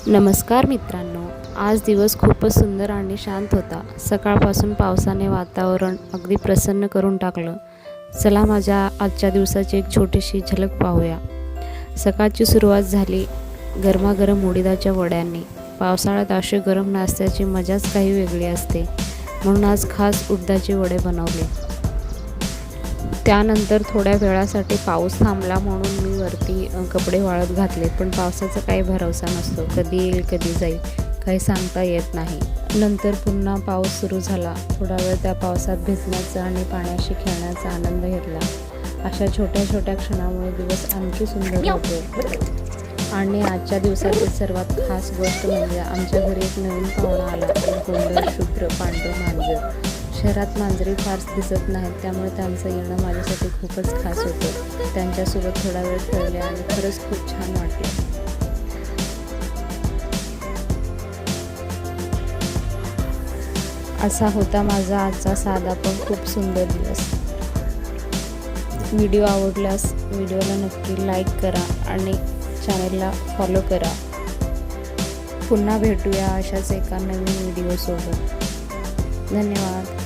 नमस्कार मित्रांनो, आज दिवस खूपच सुंदर आणि शांत होता। सकाळपासून पावसाने वातावरण अगदी प्रसन्न करून टाकलं। चला माझ्या आजच्या दिवसाची एक छोटीशी झलक पाहूया। सकाळची सुरुवात झाली गरमागरम उडीदाच्या वड्यांनी। पावसाळ्यात असे गरम नाश्त्याची मजाच काही वेगळी असते, म्हणून आज खास उडदाचे वडे बनवले। त्यानंतर थोड्या वेळासाठी पाऊस थांबला म्हणून मी वरती कपडे वाळत घातले, पण पावसाचा काही भरवसा नसतो, कधी येईल कधी जाईल, काही सांगता येत नाही। नंतर पुन्हा पाऊस सुरू झाला। थोडा वेळ त्या पावसात भिजण्याचा आणि पाण्याशी खेळण्याचा आनंद घेतला। अशा छोट्या छोट्या क्षणामुळे दिवस आणखी सुंदर होतो। आणि आजच्या दिवसाची सर्वात खास गोष्ट म्हणजे आमच्या घरी एक नवीन पाहुणा आला, एक गोंडस शुभ्र पांढरं मांजर। शहरात मांजरी फारच दिसत नाहीत, त्यामुळे त्यांचं येणं माझ्यासाठी खूपच खास होतं। त्यांच्यासोबत थोडा वेळ खेळले आणि खरंच खूप छान वाटलं। असा होता माझा आजचा साधा पण खूप सुंदर दिवस। व्हिडिओ आवडल्यास व्हिडिओला नक्की लाईक करा आणि चॅनलला फॉलो करा। पुन्हा भेटूया अशाच एका नवीन व्हिडिओसोबत। धन्यवाद।